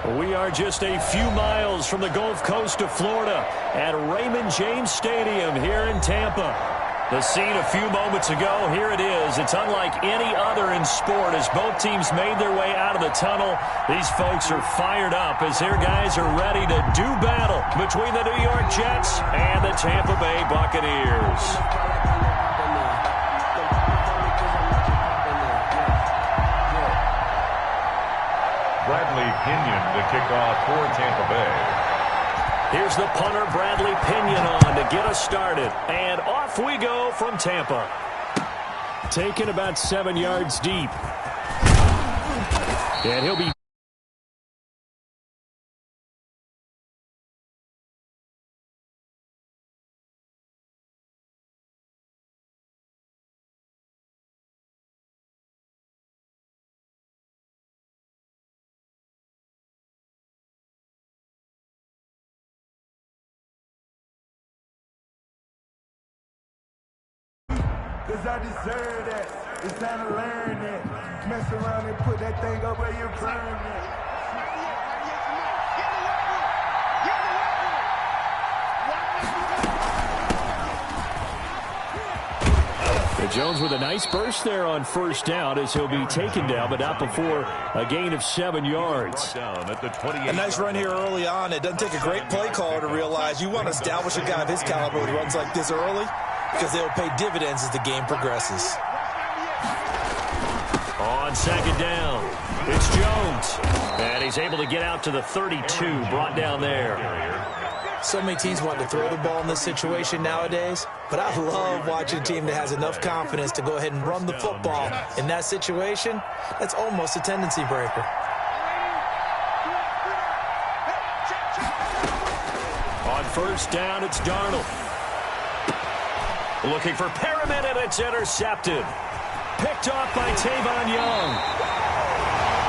We are just a few miles from the Gulf Coast of Florida at Raymond James Stadium here in Tampa. The scene a few moments ago, here it is. It's unlike any other in sport as both teams made their way out of the tunnel. These folks are fired up as their guys are ready to do battle between the New York Jets and the Tampa Bay Buccaneers. Bradley Pinion to kick off for Tampa Bay. Here's the punter, Bradley Pinion, on to get us started. And off we go from Tampa. Taken about 7 yards deep. And he'll be... Cause I deserve that. It's time to learn that. Mess around and put that thing up where you burn it. Jones with a nice burst there on first down as he'll be taken down, but not before a gain of 7 yards. A nice run here early on. It doesn't take a great play caller to realize you want to establish a guy of his caliber with runs like this early, because they will pay dividends as the game progresses. On second down, it's Jones. And he's able to get out to the 32, brought down there. So many teams want to throw the ball in this situation nowadays, but I love watching a team that has enough confidence to go ahead and run the football. In that situation, that's almost a tendency breaker. On first down, it's Darnold. Looking for Perriman, and it's intercepted. Picked off by Tavon Young.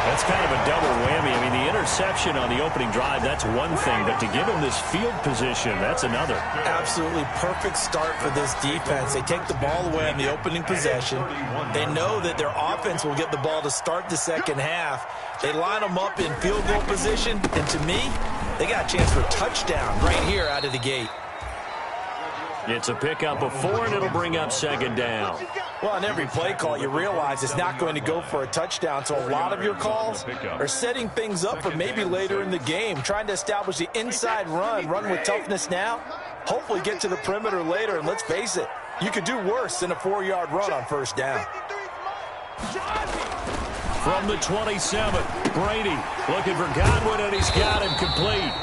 That's kind of a double whammy. I mean, the interception on the opening drive, that's one thing, but to give him this field position, that's another. Absolutely perfect start for this defense. They take the ball away on the opening possession. They know that their offense will get the ball to start the second half. They line them up in field goal position, and to me, they got a chance for a touchdown right here out of the gate. It's a pickup of 4, and it'll bring up second down. Well, on every play call, you realize it's not going to go for a touchdown, so a lot of your calls are setting things up for maybe later in the game, trying to establish the inside run with toughness now, hopefully get to the perimeter later, and let's face it, you could do worse than a 4-yard run on first down. From the 27, Brady looking for Godwin, and he's got him complete.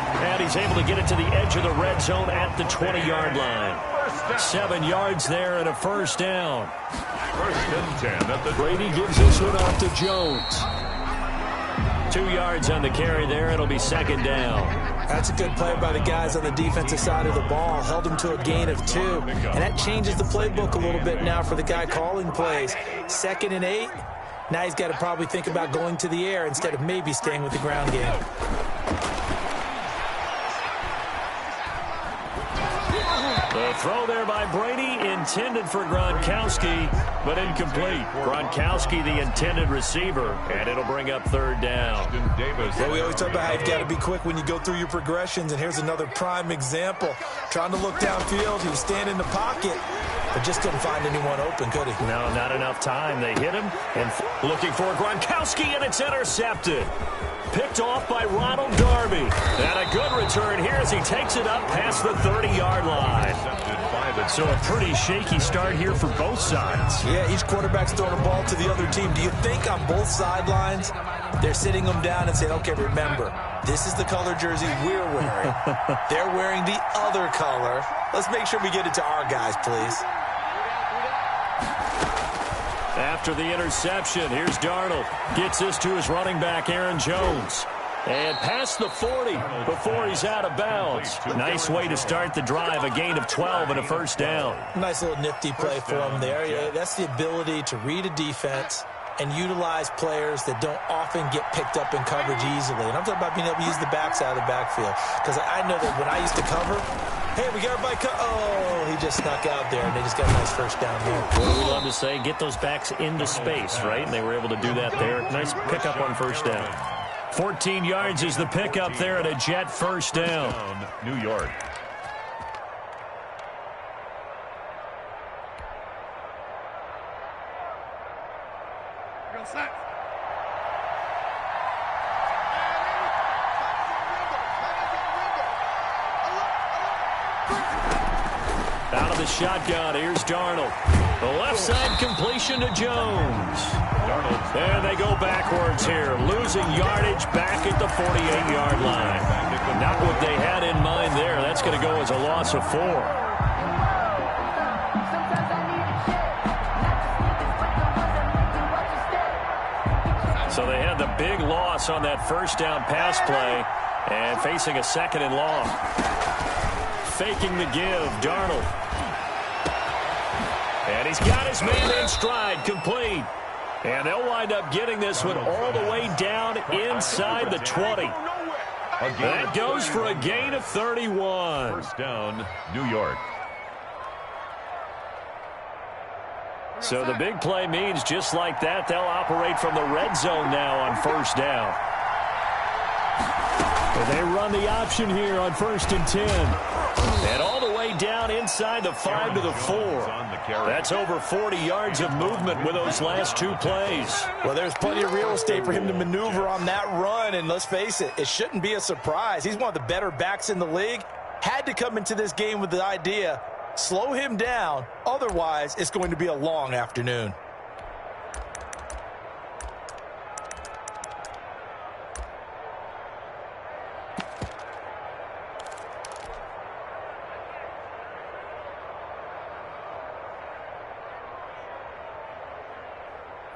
And he's able to get it to the edge of the red zone at the 20-yard line. 7 yards there and a first down. First and 10 at the Brady gives this one off to Jones. 2 yards on the carry there. It'll be second down. That's a good play by the guys on the defensive side of the ball. Held him to a gain of 2. And that changes the playbook a little bit now for the guy calling plays. 2nd and 8. Now he's got to probably think about going to the air instead of maybe staying with the ground game. The throw there by Brady, intended for Gronkowski, but incomplete. Gronkowski, the intended receiver, and it'll bring up third down. Well, we always talk about how you've got to be quick when you go through your progressions, and here's another prime example. Trying to look downfield, he was standing in the pocket, but just couldn't find anyone open, could he? No, not enough time. They hit him, and looking for Gronkowski, and it's intercepted. Picked off by Ronald Darby. And a good return here as he takes it up past the 30-yard line. So a pretty shaky start here for both sides. Yeah, each quarterback's throwing a ball to the other team. Do you think on both sidelines they're sitting them down and saying, okay, remember, this is the color jersey we're wearing. They're wearing the other color. Let's make sure we get it to our guys, please. After the interception, here's Darnold. Gets this to his running back, Aaron Jones. And past the 40 before he's out of bounds. Nice way to start the drive, a gain of 12 and a first down. Nice little nifty play for him there. Yeah, that's the ability to read a defense and utilize players that don't often get picked up in coverage easily. And I'm talking about being able to use the backs out of the backfield. Because I know that when I used to cover, hey, we got everybody oh, he just snuck out there, and they just got a nice first down here. What do we love to say? Get those backs into space, right? And they were able to do that there. Nice pickup on first down. 14 yards is the pickup there at a Jet first down. New York. Out of the shotgun, here's Darnold. The left side completion to Jones. Darnold. And they go backwards here, losing yardage back at the 48-yard line. Not what they had in mind there. That's going to go as a loss of 4. So they had the big loss on that first down pass play and facing a second and long. Faking the give, Darnold. And he's got his man in stride, complete. And they'll wind up getting this one all the way down inside the 20. That goes for a gain of 31. First down, New York. So the big play means just like that, they'll operate from the red zone now on first down. And they run the option here on 1st and 10. And all the way down inside the 5 to the 4. That's over 40 yards of movement with those last 2 plays. Well, there's plenty of real estate for him to maneuver on that run. And let's face it, it shouldn't be a surprise. He's one of the better backs in the league. Had to come into this game with the idea, slow him down. Otherwise, it's going to be a long afternoon.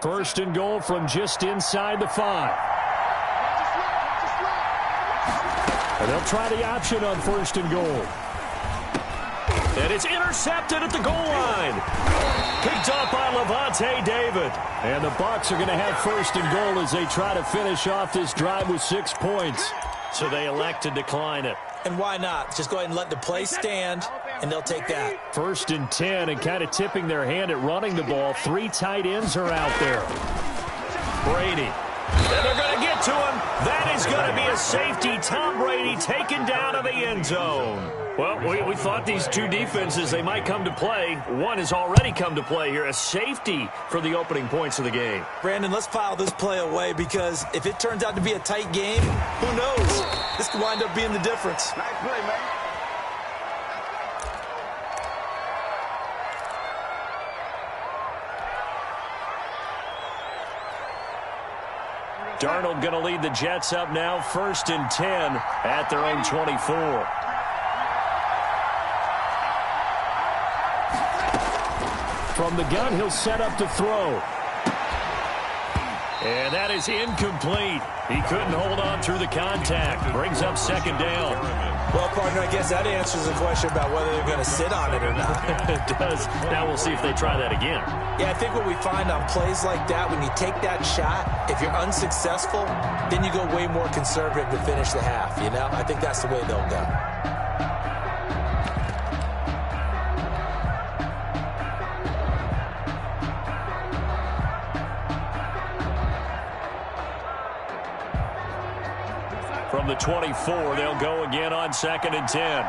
First and goal from just inside the 5. And they'll try the option on 1st and goal. And it's intercepted at the goal line. Picked up by Levante David. And the Bucs are going to have 1st and goal as they try to finish off this drive with 6 points. So they elect to decline it. And why not? Just go ahead and let the play stand, and they'll take that. 1st and 10, and kind of tipping their hand at running the ball. 3 tight ends are out there. Brady. And they're going to get to him. That is going to be a safety. Tom Brady taken down to the end zone. Well, we thought these 2 defenses, they might come to play. One has already come to play here. A safety for the opening points of the game. Brandon, let's file this play away because if it turns out to be a tight game, who knows? This could wind up being the difference. Nice play, man. Darnold going to lead the Jets up now, 1st and 10 at their own 24. From the gun, he'll set up to throw. And that is incomplete. He couldn't hold on through the contact. Brings up 2nd down. Well, partner, I guess that answers the question about whether they're going to sit on it or not. It does. Now we'll see if they try that again. Yeah, I think what we find on plays like that, when you take that shot, if you're unsuccessful, then you go way more conservative to finish the half, you know? I think that's the way they'll go. From the 24, they'll go again on 2nd and 10.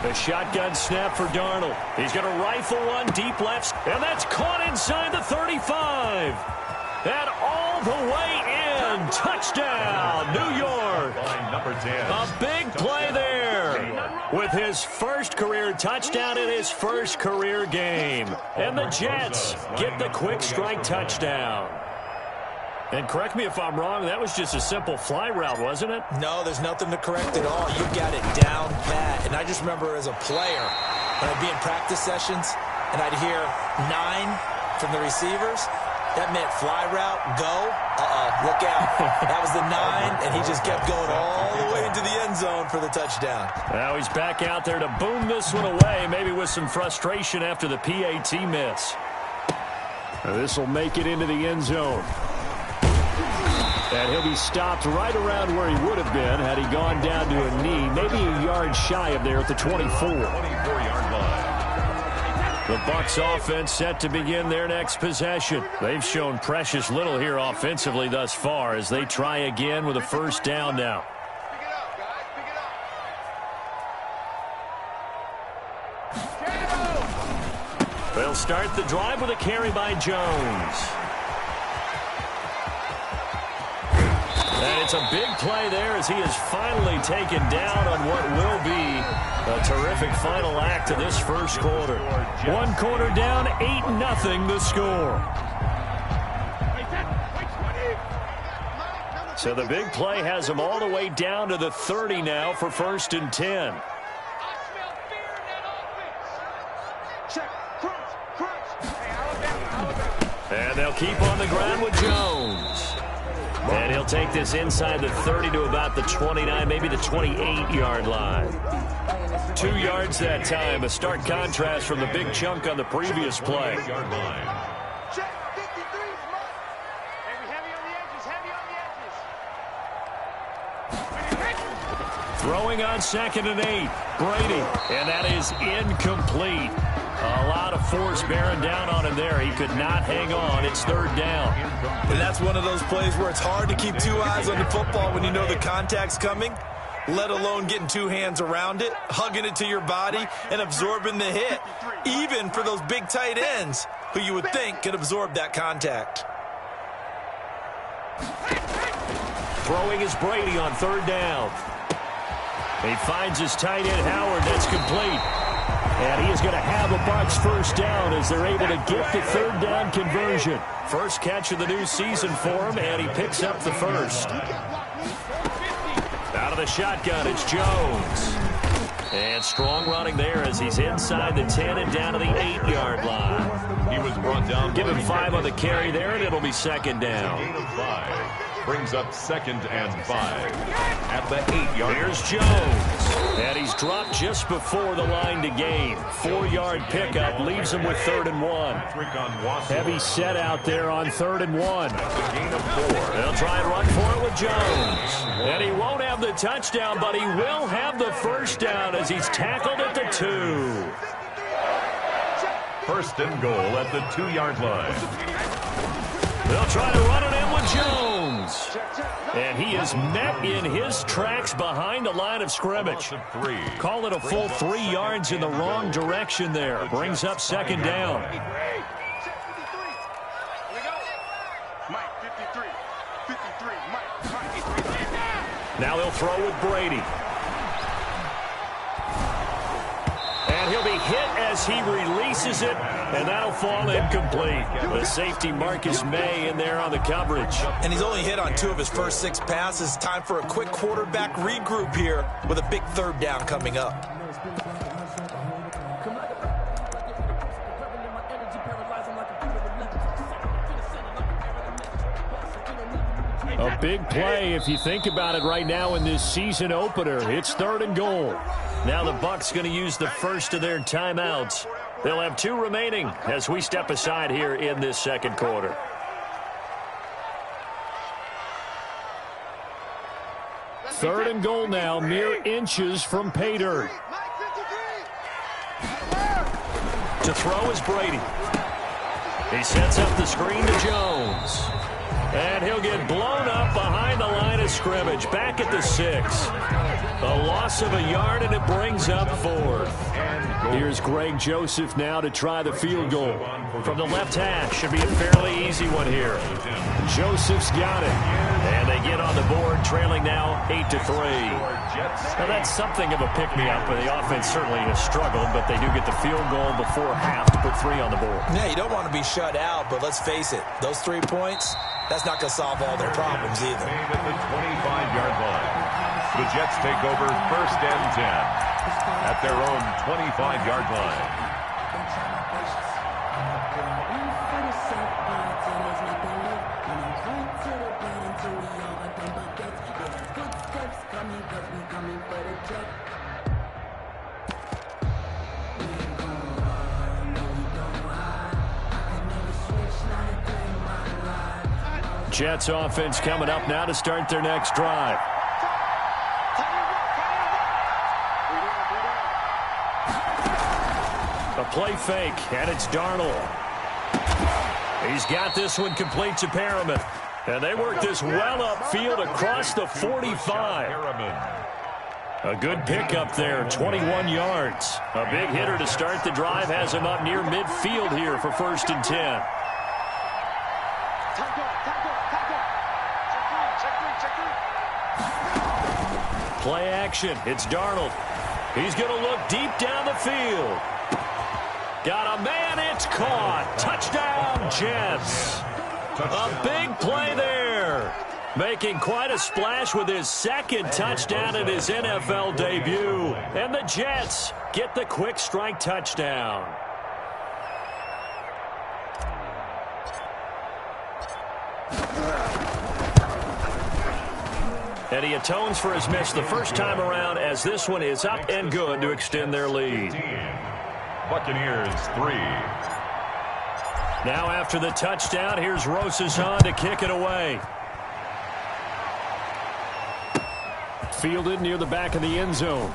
The shotgun snap for Darnold. He's going to rifle one deep left, and that's caught inside the 35. And all the way in. Touchdown, New York. Number 10. A big play there with his first career touchdown in his first career game. And the Jets get the quick strike touchdown. And correct me if I'm wrong, that was just a simple fly route, wasn't it? No, there's nothing to correct at all. You got it down pat. And I just remember as a player, when I'd be in practice sessions, and I'd hear 9 from the receivers, that meant fly route, go, look out. That was the 9, and he just kept going all the way into the end zone for the touchdown. Now he's back out there to boom this one away, maybe with some frustration after the PAT miss. This will make it into the end zone. And And he'll be stopped right around where he would have been had he gone down to a knee, maybe a yard shy of there at the 24. 24-yard line. The Bucs offense set to begin their next possession. They've shown precious little here offensively thus far as they try again with a first down now. They'll start the drive with a carry by Jones. And it's a big play there as he is finally taken down on what will be a terrific final act of this first quarter. One quarter down, 8-0 the score. So the big play has them all the way down to the 30 now for 1st and 10. And they'll keep on the ground with Jones. And he'll take this inside the 30 to about the 29, maybe the 28-yard line. 2 yards that time, a stark contrast from the big chunk on the previous play. Throwing on 2nd and 8, Brady, and that is incomplete. A lot of force bearing down on him there. He could not hang on. It's 3rd down. And that's one of those plays where it's hard to keep 2 eyes on the football when you know the contact's coming, let alone getting 2 hands around it, hugging it to your body, and absorbing the hit, even for those big tight ends who you would think could absorb that contact. Throwing is Brady on 3rd down. He finds his tight end, Howard. That's complete. And he is going to have a Bucs first down as they're able to get the 3rd down conversion. First catch of the new season for him, and he picks up the first. Out of the shotgun, it's Jones. And strong running there as he's inside the 10 and down to the 8-yard line. He was brought down. Give him 5 on the carry there, and it'll be 2nd down. Gain of 5 brings up 2nd and 5 at the 8-yard. Here's Jones. And he's dropped just before the line to gain. 4-yard pickup leaves him with 3rd and 1. Heavy set out there on 3rd and 1. Gain of 4. They'll try and run for it with Jones. And he won't have the touchdown, but he will have the first down as he's tackled at the 2. 1st and goal at the 2-yard line. They'll try to run it in with Jones. And he is met in his tracks behind the line of scrimmage. Call it a full 3 yards in the wrong direction there. Brings up 2nd down. Now they'll throw with Brady. And he'll be hit as he releases it, and that'll fall incomplete. The safety Marcus May in there on the coverage. And he's only hit on 2 of his first 6 passes. Time for a quick quarterback regroup here with a big 3rd down coming up. A big play if you think about it right now in this season opener. It's 3rd and goal. Now the Bucs going to use the first of their timeouts. They'll have 2 remaining as we step aside here in this 2nd quarter. Third and goal now, mere inches from pay dirt. To throw is Brady. He sets up the screen to Jones. And he'll get blown up behind the line of scrimmage. Back at the 6. A loss of a yard, and it brings up 4th. Here's Greg Joseph now to try the field goal. From the left hash, should be a fairly easy one here. Joseph's got it. And they get on the board, trailing now 8-3. Now that's something of a pick-me-up, but the offense certainly has struggled, but they do get the field goal before half to put 3 on the board. Yeah, you don't want to be shut out, but let's face it, those 3 points, that's not going to solve all their problems either. At the 25-yard line. The Jets take over 1st and 10 at their own 25-yard line. Jets offense coming up now to start their next drive. A play fake, and it's Darnold. He's got this one complete to Perriman. And they work this well upfield across the 45. A good pickup there, 21 yards. A big hitter to start the drive has him up near midfield here for 1st and 10. Play action. It's Darnold. He's going to look deep down the field. Got a man. It's caught. Touchdown, Jets. A big play there. Making quite a splash with his 2nd touchdown in his NFL debut. And the Jets get the quick strike touchdown. And he atones for his miss the first time around, as this one is up and good to extend their lead. Buccaneers 3. Now after the touchdown, here's Rosazan to kick it away. Fielded near the back of the end zone.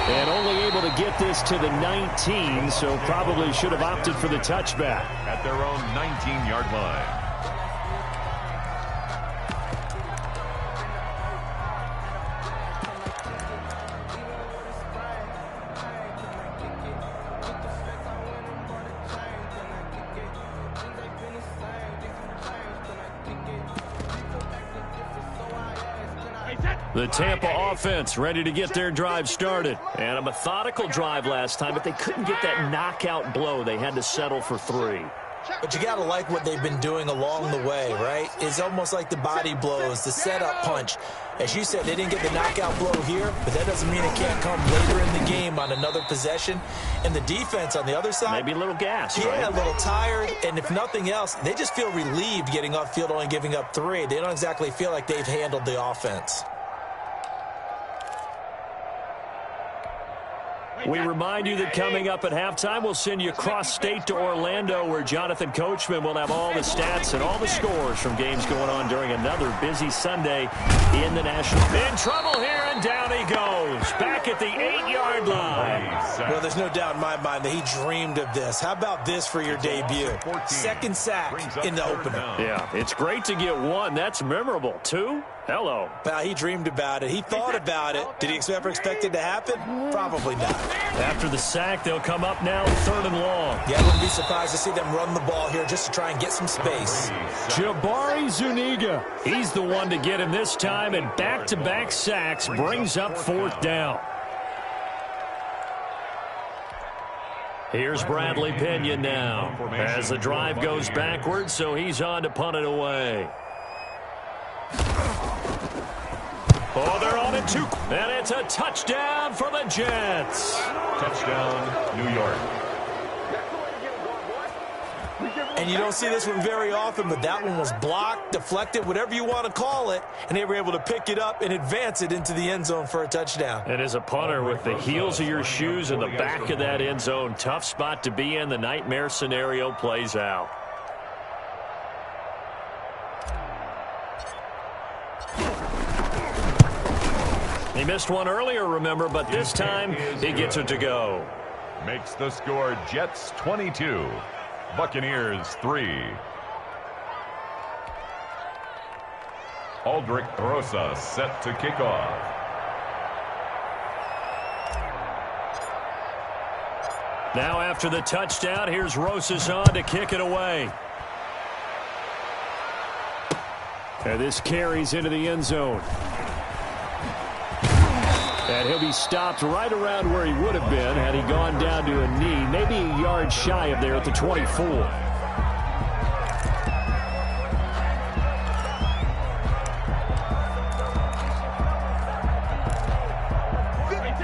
And only able to get this to the 19, so probably should have opted for the touchback. At their own 19-yard line. The Tampa offense ready to get their drive started. And a methodical drive last time, but they couldn't get that knockout blow. They had to settle for 3. But you got to like what they've been doing along the way, right? It's almost like the body blows, the setup punch. As you said, they didn't get the knockout blow here, but that doesn't mean it can't come later in the game on another possession. And the defense on the other side, maybe a little gas, yeah, right? A little tired. And if nothing else, they just feel relieved getting upfield, only giving up 3. They don't exactly feel like they've handled the offense. We remind you that coming up at halftime, we'll send you cross-state to Orlando, where Jonathan Coachman will have all the stats and all the scores from games going on during another busy Sunday in the National. In trouble here, and down he goes. Back at the 8-yard line. Well, there's no doubt in my mind that he dreamed of this. How about this for your debut? 2nd sack in the opener. Yeah, it's great to get 1. That's memorable. 2? Hello. Well, he dreamed about it. He thought about it. Did he ever expect it to happen? Probably not. After the sack, they'll come up now 3rd and long. Yeah, I wouldn't be surprised to see them run the ball here just to try and get some space. Jabari Zuniga. He's the one to get him this time, and back-to-back sacks brings up 4th down. Here's Bradley Pinion now as the drive goes backwards, so he's on to punt it away. Oh, they're on it too. And it's a touchdown for the Jets. Touchdown, New York. And you don't see this one very often, but that one was blocked, deflected, whatever you want to call it, and they were able to pick it up and advance it into the end zone for a touchdown. And as a punter, with the heels of your shoes in the back of that end zone, tough spot to be in. The nightmare scenario plays out. He missed one earlier, remember, but this time he gets it to go. Makes the score Jets 22, Buccaneers 3. Aldrich Rosa set to kick off. Now after the touchdown, here's Rosazan to kick it away. And this carries into the end zone. And he'll be stopped right around where he would have been had he gone down to a knee, maybe a yard shy of there at the 24.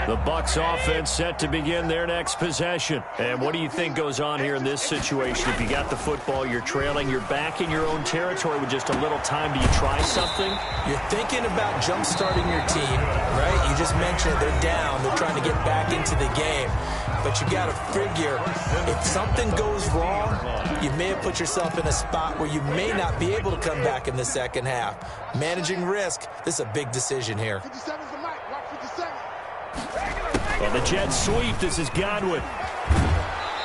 The Bucs offense set to begin their next possession. And what do you think goes on here in this situation? If you got the football, you're trailing, you're back in your own territory with just a little time. Do you try something? You're thinking about jump-starting your team, right? You just mentioned they're down. They're trying to get back into the game. but you got to figure if something goes wrong, you may have put yourself in a spot where you may not be able to come back in the second half. Managing risk, this is a big decision here. Well, the Jets sweep. This is Godwin.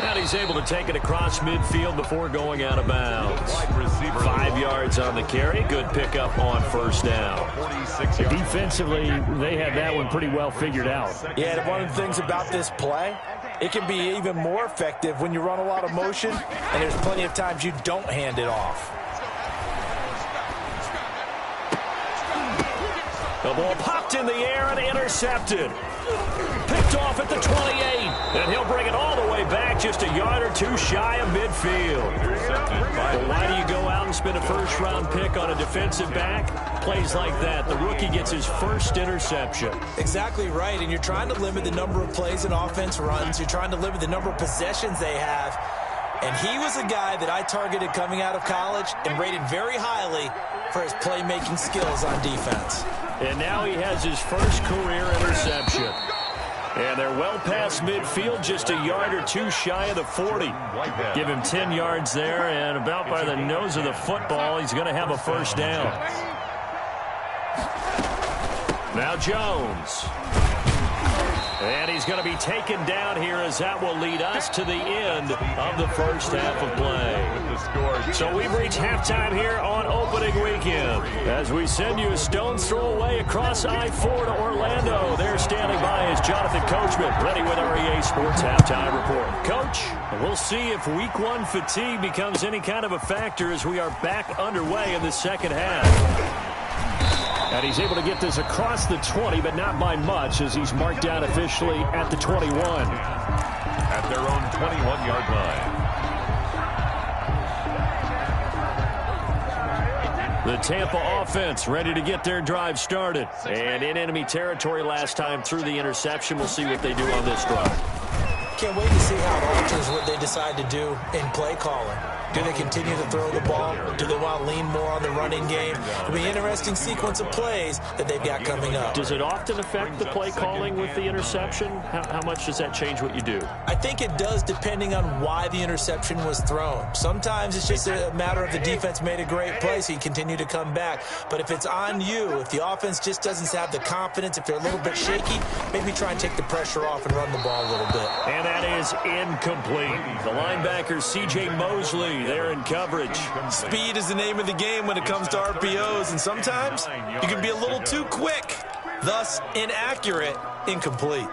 And he's able to take it across midfield before going out of bounds. 5 yards on the carry. Good pickup on first down. Defensively, they had that one pretty well figured out. Yeah, and one of the things about this play, it can be even more effective when you run a lot of motion, and there's plenty of times you don't hand it off. The ball popped in the air and intercepted. Picked off at the 28, and he'll bring it all the way back just a yard or two shy of midfield. Well, why do you go out and spend a first-round pick on a defensive back? Plays like that, the rookie gets his first interception. Exactly right, and you're trying to limit the number of plays and offense runs. You're trying to limit the number of possessions they have. And he was a guy that I targeted coming out of college and rated very highly for his playmaking skills on defense. And now he has his first career interception. And they're well past midfield, just a yard or two shy of the 40. Give him 10 yards there, and about by the nose of the football, he's going to have a first down. Now Jones. And he's going to be taken down here as that will lead us to the end of the first half of play. So we've reached halftime here on opening weekend. As we send you a stone's throw away across I-4 to Orlando. There standing by is Jonathan Coachman, ready with our EA Sports Halftime Report. Coach, we'll see if week one fatigue becomes any kind of a factor as we are back underway in the second half. And he's able to get this across the 20, but not by much, as he's marked down officially at the 21. At their own 21-yard line. The Tampa offense ready to get their drive started. And in enemy territory last time through the interception. We'll see what they do on this drive. Can't wait to see how it alters what they decide to do in play calling. Do they continue to throw the ball? Do they want to lean more on the running game? It'll be an interesting sequence of plays that they've got coming up. Does it often affect the play calling with the interception? How much does that change what you do? I think it does, depending on why the interception was thrown. Sometimes it's just a matter of the defense made a great play, so you continue to come back. But if it's on you, if the offense just doesn't have the confidence, if they're a little bit shaky, maybe try and take the pressure off and run the ball a little bit. And that is incomplete. The linebacker, C.J. Mosley, there in coverage. Speed is the name of the game when it comes to RPOs, and sometimes you can be a little too quick, thus inaccurate, incomplete.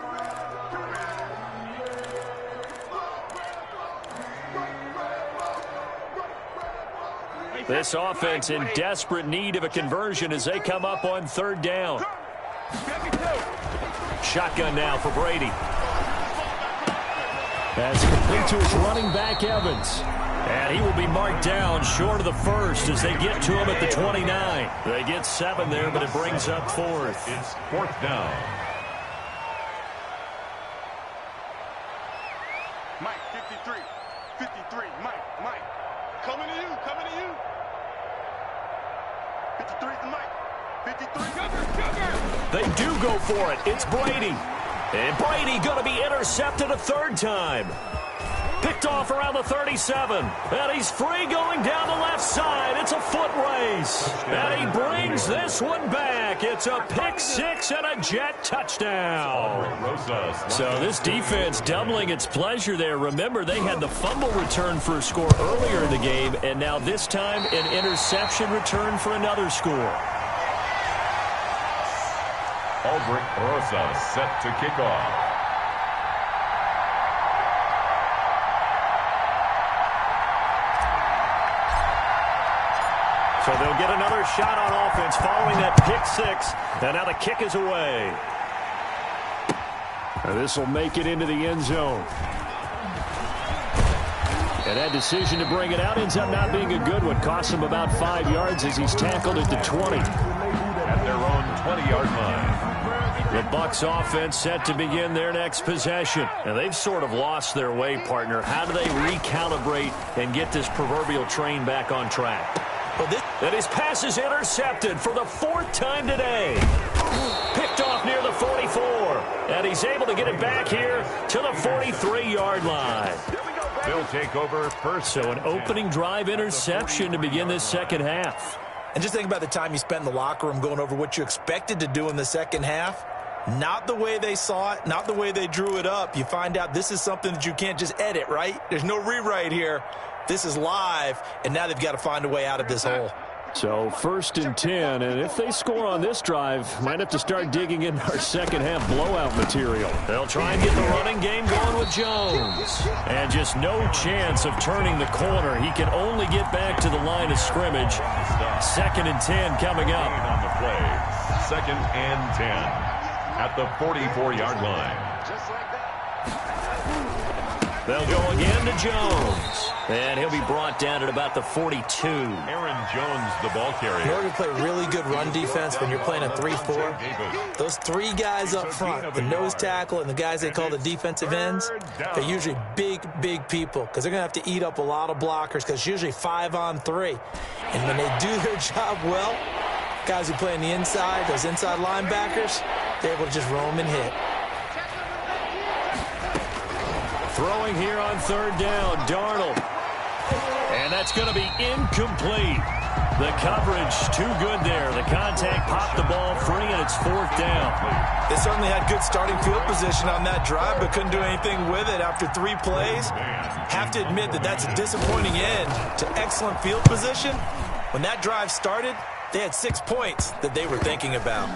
This offense in desperate need of a conversion as they come up on third down. Shotgun now for Brady. That's complete to his running back, Evans. And he will be marked down short of the first as they get to him at the 29. They get 7 there, but it brings up fourth. It's fourth down. Mike, 53. 53. Mike. Coming to you. 53 to Mike. 53. Cover. They do go for it. It's Brady. And Brady going to be intercepted a third time. Picked off around the 37. And he's free going down the left side. It's a foot race. And he brings this one back. It's a pick six and a Jet touchdown. So this defense doubling its pleasure there. Remember, they had the fumble return for a score earlier in the game. And now this time an interception return for another score. Aldrich Rosa set to kick off. So they'll get another shot on offense following that pick six. And now the kick is away. This will make it into the end zone. And that decision to bring it out ends up not being a good one. Costs him about 5 yards as he's tackled at the 20. At their own 20-yard line. The Bucs offense set to begin their next possession. And they've sort of lost their way, partner. How do they recalibrate and get this proverbial train back on track? And his pass is intercepted for the 4th time today. Picked off near the 44. And he's able to get it back here to the 43-yard line. They'll take over first. So an opening drive interception to begin this second half. And just think about the time you spent in the locker room going over what you expected to do in the second half. Not the way they saw it, not the way they drew it up. You find out this is something that you can't just edit, right? There's no rewrite here. This is live, and now they've got to find a way out of this hole. So 1st and 10, and if they score on this drive, might have to start digging in our second half blowout material. They'll try and get the running game going with Jones. And just no chance of turning the corner. He can only get back to the line of scrimmage. 2nd and 10 coming up. On the play, 2nd and 10 at the 44-yard line. They'll go again to Jones. And he'll be brought down at about the 42. Aaron Jones, the ball carrier. In order to play really good run defense when you're playing a 3-4, those 3 guys up front, the nose tackle and the guys they call the defensive ends, they're usually big people because they're going to have to eat up a lot of blockers because it's usually 5-on-3. And when they do their job well, guys who play on the inside, those inside linebackers, they're able to just roam and hit. Throwing here on 3rd down, Darnold. And that's going to be incomplete. The coverage too good there. The contact popped the ball free, and it's 4th down. They certainly had good starting field position on that drive, but couldn't do anything with it after 3 plays. Have to admit that that's a disappointing end to excellent field position. When that drive started, they had 6 points that they were thinking about.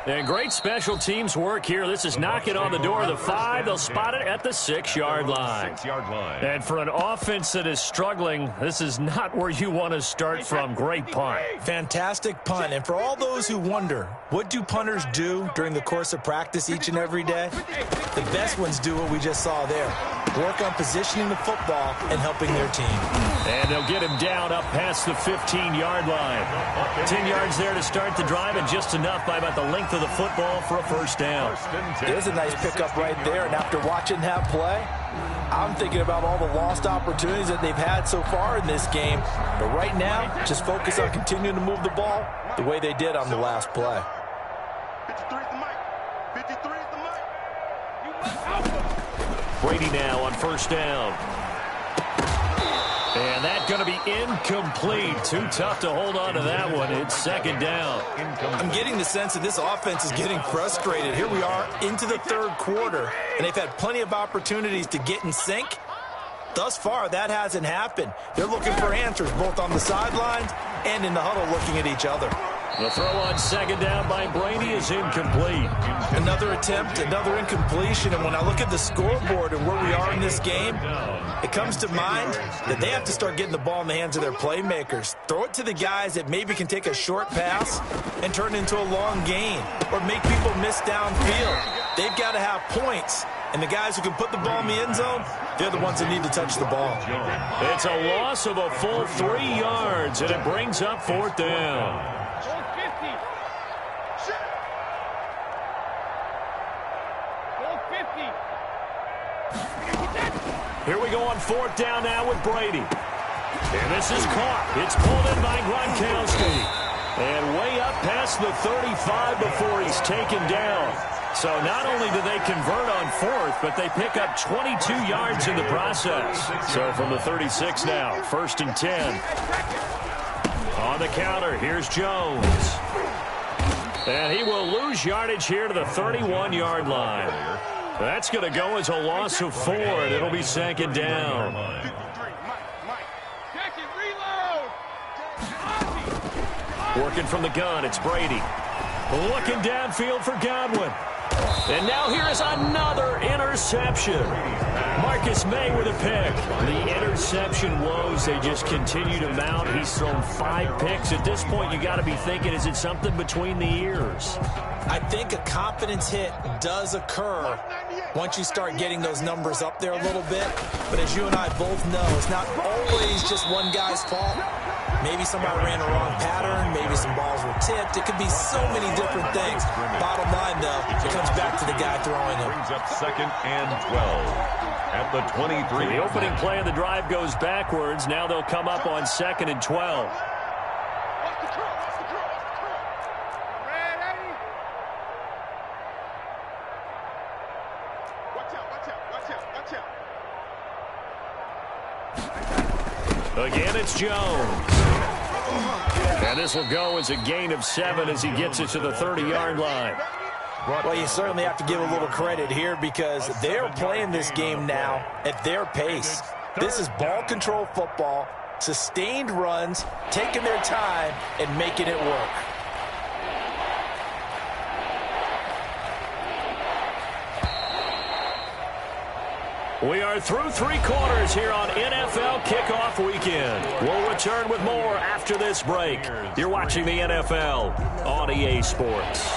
And great special teams work here. This is knocking on the door of the 5. They'll spot it at the 6-yard line. 6-yard line. And for an offense that is struggling, this is not where you want to start from. Great punt. Fantastic punt. And for all those who wonder, what do punters do during the course of practice each and every day? The best ones do what we just saw there. Work on positioning the football and helping their team. And they'll get him down up past the 15-yard line. 10 yards there to start the drive, and just enough by about the length of the football for a 1st down. There's a nice pickup right there, and after watching that play, I'm thinking about all the lost opportunities that they've had so far in this game. But right now, just focus on continuing to move the ball the way they did on the last play. 53 is the mic. 53 is the mic. Brady now on 1st down. And that's going to be incomplete. Too tough to hold on to that one. It's 2nd down. I'm getting the sense that this offense is getting frustrated. Here we are into the 3rd quarter, and they've had plenty of opportunities to get in sync. Thus far, that hasn't happened. They're looking for answers both on the sidelines and in the huddle looking at each other. The throw on 2nd down by Brady is incomplete. Another attempt, another incompletion, and when I look at the scoreboard and where we are in this game, it comes to mind that they have to start getting the ball in the hands of their playmakers. Throw it to the guys that maybe can take a short pass and turn it into a long gain or make people miss downfield. They've got to have points, and the guys who can put the ball in the end zone, they're the ones that need to touch the ball. It's a loss of a full 3 yards, and it brings up 4th down. Here we go on 4th down now with Brady. And this is caught. It's pulled in by Gronkowski. And way up past the 35 before he's taken down. So not only do they convert on 4th, but they pick up 22 yards in the process. So from the 36 now, 1st and 10. On the counter, here's Jones. And he will lose yardage here to the 31-yard line. That's going to go as a loss of 4, and it'll be 2nd down. Working from the gun, it's Brady. Looking downfield for Godwin. And now here is another interception. Marcus May with a pick. The interception woes, they just continue to mount. He's thrown 5 picks. At this point, you got to be thinking, is it something between the ears? I think a confidence hit does occur once you start getting those numbers up there a little bit. But as you and I both know, it's not always just one guy's fault. Maybe somebody ran a wrong pattern. Maybe some balls were tipped. It could be so many different things. Bottom line, though, it comes back to the guy throwing them. Brings up 2nd and 12 at the 23. The opening play of the drive goes backwards. Now they'll come up on 2nd and 12. Again, it's Jones. And this will go as a gain of 7 as he gets it to the 30-yard line. Well, you certainly have to give a little credit here because they're playing this game now at their pace. This is ball control football, sustained runs, taking their time, and making it work. We are through 3 quarters here on NFL Kickoff Weekend. We'll return with more after this break. You're watching the NFL on EA Sports.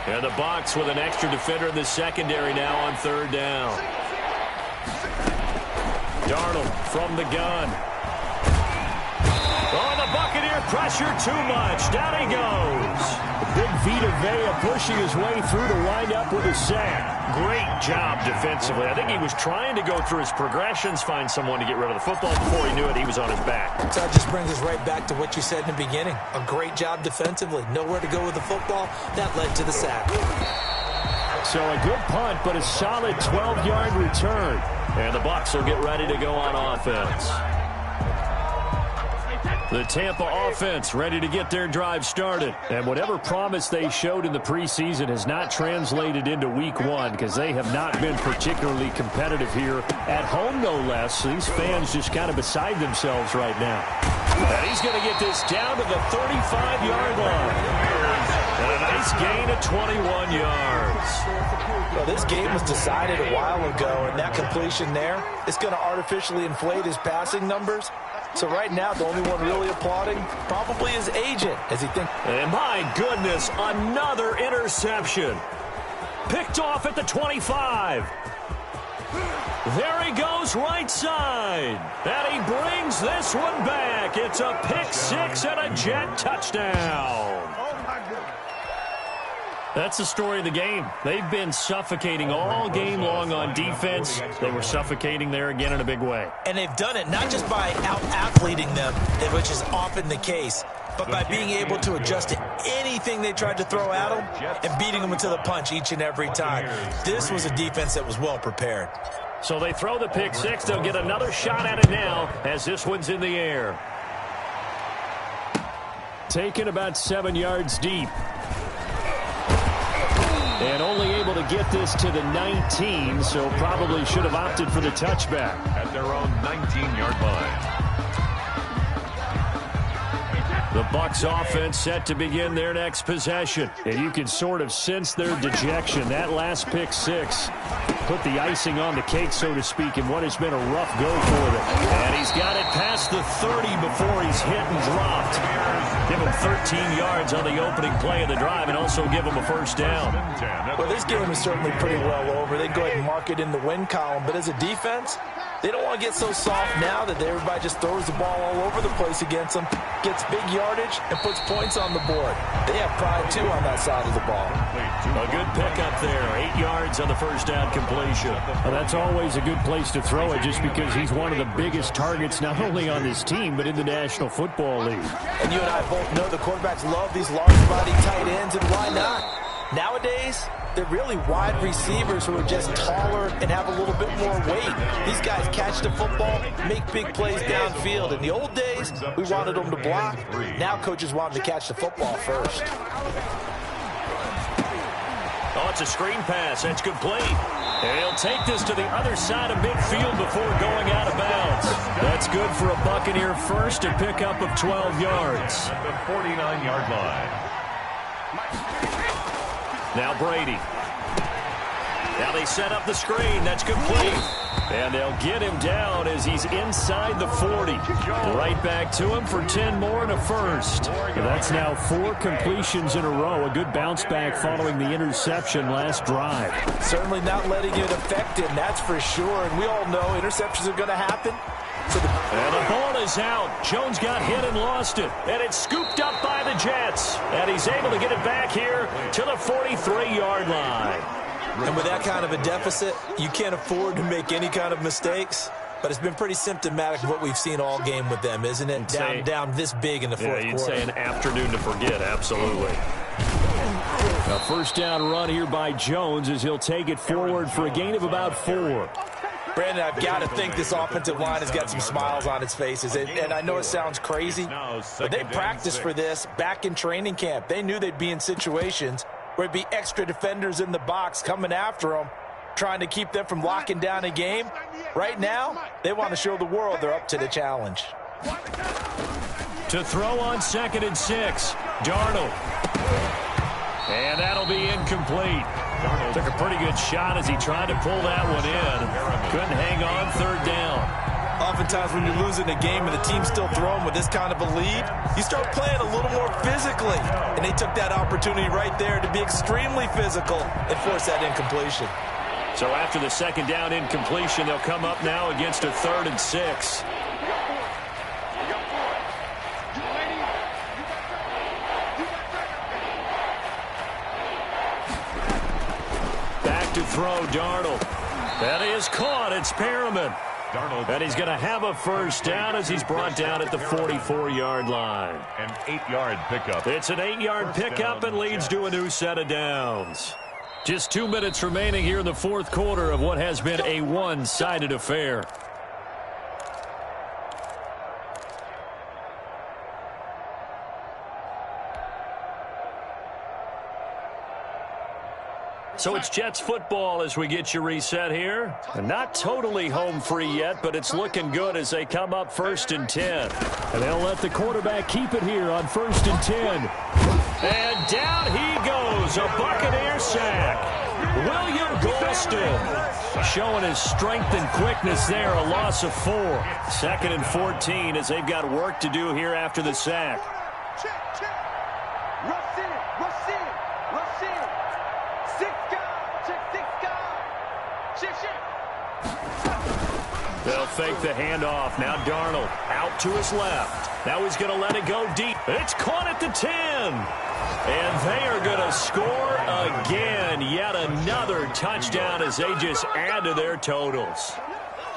And the Bucs with an extra defender in the secondary now on 3rd down. Darnold from the gun. Oh, the Buccaneer pressure too much. Down he goes. Big Vita Vea pushing his way through to wind up with a sack. Great job defensively. I think he was trying to go through his progressions, find someone to get rid of the football. Before he knew it, he was on his back. So that just brings us right back to what you said in the beginning. A great job defensively. Nowhere to go with the football. That led to the sack. So a good punt, but a solid 12-yard return. And the Bucs will get ready to go on offense. The Tampa offense ready to get their drive started. And whatever promise they showed in the preseason has not translated into week 1 because they have not been particularly competitive here at home, no less. So these fans just kind of beside themselves right now. And he's going to get this down to the 35-yard line. And a nice gain of 21 yards. Well, this game was decided a while ago, and that completion there is going to artificially inflate his passing numbers. So right now, the only one really applauding probably his agent as he thinks. And my goodness, another interception. Picked off at the 25. There he goes right side. And he brings this one back. It's a pick 6 and a Jet touchdown. That's the story of the game. They've been suffocating all game long on defense. They were suffocating there again in a big way. And they've done it not just by out-athleting them, which is often the case, but by being able to adjust to anything they tried to throw at them and beating them into the punch each and every time. This was a defense that was well prepared. So they throw the pick 6. They'll get another shot at it now as this one's in the air. Taken about 7 yards deep. And only able to get this to the 19, so probably should have opted for the touchback. At their own 19-yard line. The Bucs offense set to begin their next possession. And you can sort of sense their dejection. That last pick 6 put the icing on the cake, so to speak, in what has been a rough go for them. And he's got it past the 30 before he's hit and dropped. Give him 13 yards on the opening play of the drive and also give him a first down. Well, this game is certainly pretty well over. They go ahead and mark it in the win column. But as a defense, they don't want to get so soft now that everybody just throws the ball all over the place against them, gets big yardage, and puts points on the board. They have pride, too, on that side of the ball. A good pickup there. 8 yards on the first down completion. Well, that's always a good place to throw it just because he's one of the biggest targets not only on this team but in the National Football League. And you and I both know the quarterbacks love these large-body tight ends, and why not? Nowadays, they're really wide receivers who are just taller and have a little bit more weight. These guys catch the football, make big plays downfield. In the old days, we wanted them to block. Now coaches want them to catch the football first. Oh, it's a screen pass. That's complete. And he'll take this to the other side of midfield before going out of bounds. That's good for a Buccaneer first, a pickup of 12 yards. At the 49-yard line. Now Brady. Now they set up the screen. That's complete. And they'll get him down as he's inside the 40. Right back to him for 10 more and a first. And that's now 4 completions in a row. A good bounce back following the interception last drive. Certainly not letting it affect him, that's for sure. And we all know interceptions are going to happen. And the ball is out. Jones got hit and lost it. And it's scooped up by the Jets. And he's able to get it back here to the 43-yard line. And with that kind of a deficit, you can't afford to make any kind of mistakes. But it's been pretty symptomatic of what we've seen all game with them, isn't it? Down this big in the fourth quarter. You'd say an afternoon to forget, absolutely. A first down run here by Jones as he'll take it forward for a gain of about 4. Brandon, I've got to think this offensive line has got some smiles on its faces. And I know it sounds crazy, but they practiced for this back in training camp. They knew they'd be in situations where it'd be extra defenders in the box coming after them, trying to keep them from locking down a game. Right now, they want to show the world they're up to the challenge. To throw on 2nd and 6, Darnold. And that'll be incomplete. Took a pretty good shot as he tried to pull that one in. Couldn't hang on 3rd down. Oftentimes when you're losing a game and the team's still throwing with this kind of a lead, you start playing a little more physically. And they took that opportunity right there to be extremely physical and force that incompletion. So after the 2nd down incompletion, they'll come up now against a 3rd and 6. Back to throw, Darnold. That is caught. It's Perriman. And he's going to have a first down as he's brought down at the 44-yard line. An 8-yard pickup. It's an 8-yard pickup and leads to a new set of downs. Just 2 minutes remaining here in the fourth quarter of what has been a one-sided affair. So it's Jets football as we get you reset here. And not totally home free yet, but it's looking good as they come up 1st and 10. And they'll let the quarterback keep it here on 1st and 10. And down he goes, a Buccaneer sack. William Golston showing his strength and quickness there, a loss of 4. 2nd and 14 as they've got work to do here after the sack. They'll fake the handoff. Now Darnold out to his left. Now he's going to let it go deep. It's caught at the 10. And they are going to score again. Yet another touchdown as they just add to their totals.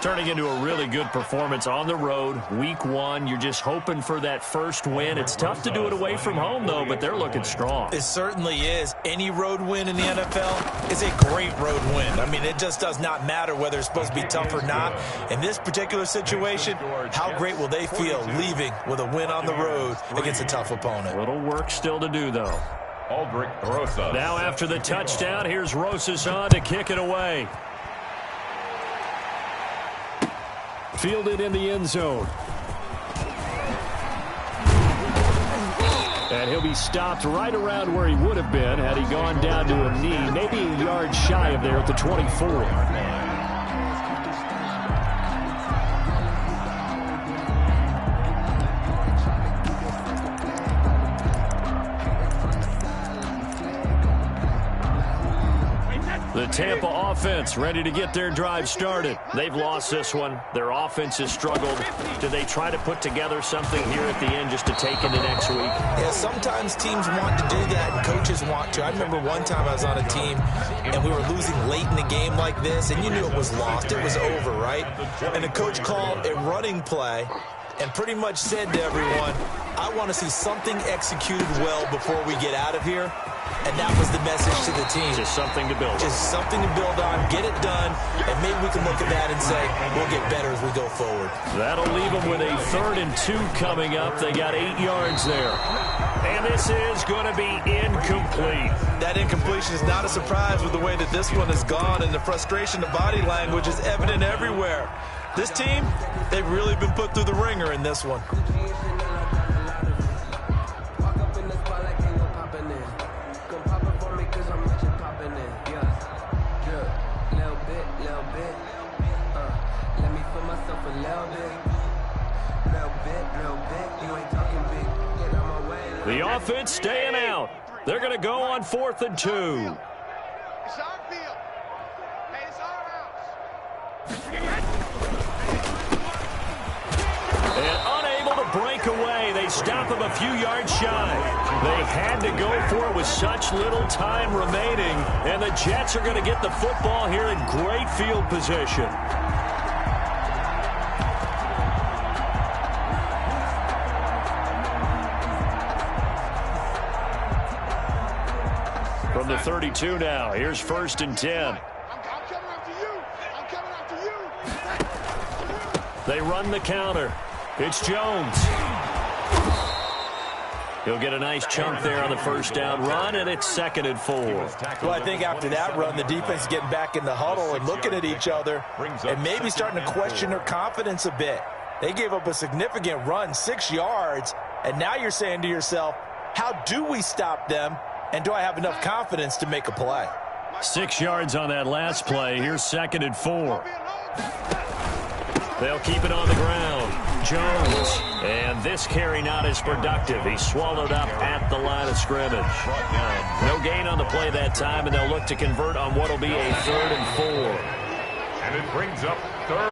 Turning into a really good performance on the road. Week 1, you're just hoping for that first win. It's tough to do it away from home, though, but they're looking strong. It certainly is. Any road win in the NFL is a great road win. I mean, it just does not matter whether it's supposed to be tough or not. In this particular situation, how great will they feel leaving with a win on the road against a tough opponent? A little work still to do, though. Aldrich Rosas. Now after the touchdown, here's Rosas on to kick it away. Fielded in the end zone. And he'll be stopped right around where he would have been had he gone down to a knee, maybe a yard shy of there at the 24. The Tampa offense ready to get their drive started. They've lost this one. Their offense has struggled. Do they try to put together something here at the end just to take into next week? Yeah, sometimes teams want to do that and coaches want to. I remember one time I was on a team and we were losing late in the game like this, and you knew it was lost. It was over, right? And the coach called a running play and pretty much said to everyone, I want to see something executed well before we get out of here. And that was the message to the team. Just something to build on. Just something to build on, get it done, and maybe we can look at that and say, we'll get better as we go forward. That'll leave them with a 3rd and 2 coming up. They got 8 yards there. And this is going to be incomplete. That incompletion is not a surprise with the way that this one has gone, and the frustration, the body language is evident everywhere. This team, they've really been put through the ringer in this one. The offense staying out. They're going to go on 4th and 2. It's our field. Hey, it's our house. And unable to break away. They stop him a few yards shy. They had to go for it with such little time remaining, and the Jets are going to get the football here in great field position. From the 32 now, here's 1st and 10. I'm coming after you. I'm coming after you. They run the counter. It's Jones. He'll get a nice chunk there on the first down run, and it's 2nd and 4. Well, I think after that run, the defense is getting back in the huddle and looking at each other and maybe starting to question their confidence a bit. They gave up a significant run, 6 yards, and now you're saying to yourself, how do we stop them, and do I have enough confidence to make a play? 6 yards on that last play. Here's 2nd and 4. They'll keep it on the ground. Jones. And this carry not as productive. He's swallowed up at the line of scrimmage. No gain on the play that time, and they'll look to convert on what will be a 3rd and 4. And it brings up 3rd.